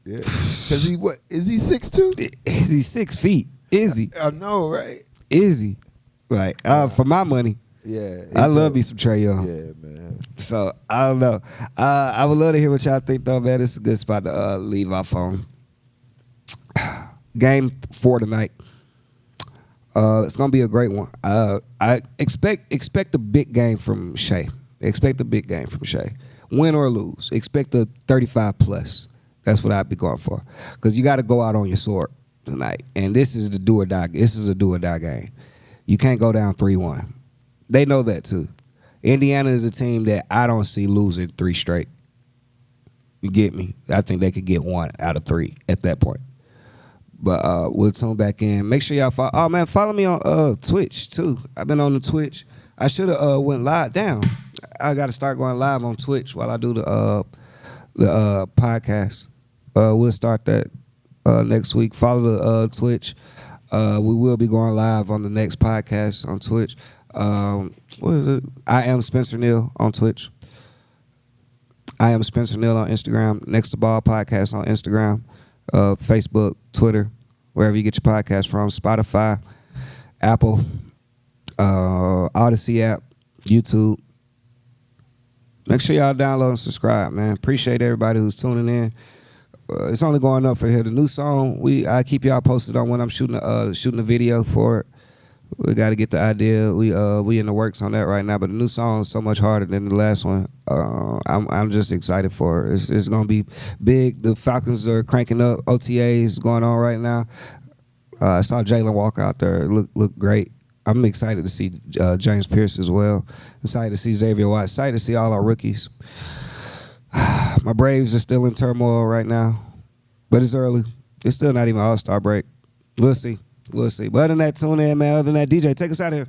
Yeah. Because is he 6'2"? Is he 6 feet? Is he? I know, right? Is he? Like, for my money, Yeah. I love me some Trae Young. Yeah, man. So, I don't know. I would love to hear what y'all think, though, man. This is a good spot to leave off on. Game 4 tonight. It's going to be a great one. I expect a big game from Shea. Expect a big game from Shea. Win or lose. Expect a 35-plus. That's what I'd be going for. Because you got to go out on your sword tonight. And this is the do or die. This is a do or die game. You can't go down 3-1. They know that too. Indiana is a team that I don't see losing 3 straight. You get me? I think they could get 1 out of 3 at that point. But we'll tune back in. Make sure y'all follow. Oh man, follow me on Twitch too. I've been on the Twitch. I should have went live. Damn, I got to start going live on Twitch while I do the podcast. We'll start that next week. Follow the Twitch. We will be going live on the next podcast on Twitch. What is it? I am Spencer Neal on Twitch. I am Spencer Neal on Instagram. Next2ball podcast on Instagram, Facebook, Twitter, wherever you get your podcast from. Spotify, Apple, Odyssey app, YouTube. Make sure y'all download and subscribe, man. Appreciate everybody who's tuning in. It's only going up for here. The new song, I keep y'all posted on when I'm shooting a video for it. We got to get the idea. We in the works on that right now. But the new song is so much harder than the last one. I'm just excited for it. It's gonna be big. The Falcons are cranking up. OTAs going on right now. I saw Jalen Walker out there. Look great. I'm excited to see James Pierce as well. Excited to see Xavier White. Excited to see all our rookies. My Braves are still in turmoil right now, but it's early. It's still not even All-Star break. We'll see. We'll see. But other than that, tune in, man. Other than that, DJ, take us out of here.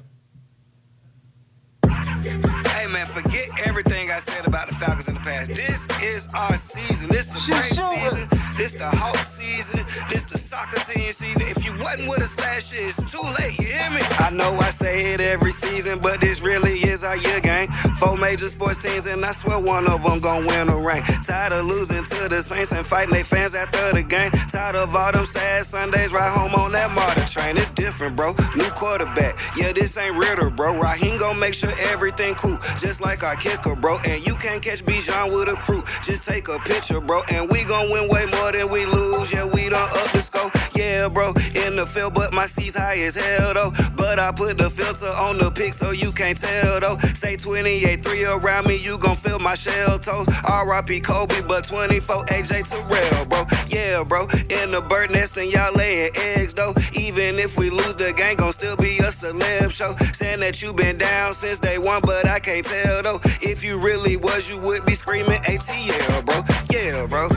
Hey, man, forget everything I said about the Falcons in the past. This is our season. This the great season. This the Hawk season. This the soccer team season. If you wasn't with us last year, it's too late. You hear me? I know I say it every season, but this really is our year, gang. 4 major sports teams, and I swear one of them gon' win a ring. Tired of losing to the Saints and fighting they fans after the game. Tired of all them sad Sundays, ride home on that MARTA train. It's different, bro. New quarterback. Yeah, this ain't Ritter, bro. Raheem gon' make sure everything cool, just like our kicker, bro. And you can't catch Bijan with a crew. Just take a picture, bro. And we gon' win way more than we lose. Yeah, we done up the score. Yeah, bro. In the field, but my seat's high as hell, though. But I put the filter on the pic so you can't tell, though. Say 28-3 around me, you gon' feel my shell toes. R.I.P. Kobe, but 24 AJ Terrell, bro. Yeah, bro. In the bird nest and y'all laying eggs, though. Even if we lose, the gang gon' still be a celeb show. Saying that you been down since day one, but I can't tell, though. If you really was, you would be screaming ATL, bro. Yeah, bro.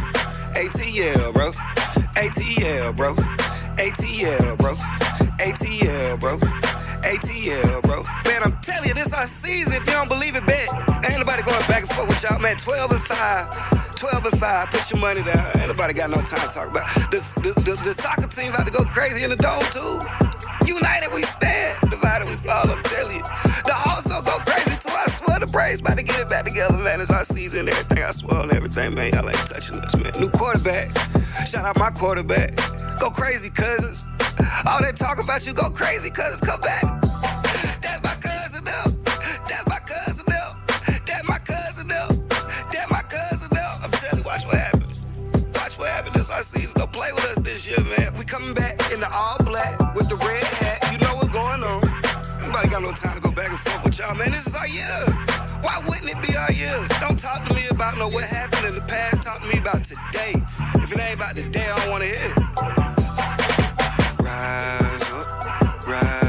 ATL, bro. ATL, bro. ATL, bro. ATL, bro. ATL, bro. Man, I'm telling you, this our season. If you don't believe it, bet. Ain't nobody going back and forth with y'all, man. 12-5. 12-5. Put your money down. Ain't nobody got no time to talk about. The soccer team about to go crazy in the dome, too. United we stand. Divided we fall, I'm telling you. The Hawks gonna go crazy, too. I swear the Braves about to get it back together, man. It's our season, everything. I swear on everything, man. Y'all ain't touching us, man. New quarterback. Shout out my quarterback. Go crazy, cousins. All that talk about you, go crazy, cousins. Come back. That's my cousin, though. That's my cousin, though. That's my cousin, though. That's my cousin, though. I'm telling you, watch what happens. Watch what happens. This our season. Go play with us this year, man. We coming back in the all black with the red hat. You know what's going on. Nobody got no time to go back and forth with y'all, man. This is our year. Why wouldn't it be our year? Don't talk to me about what happened in the past. Talk to me about today. If it ain't about today, I don't want to hear it. Rise up, rise.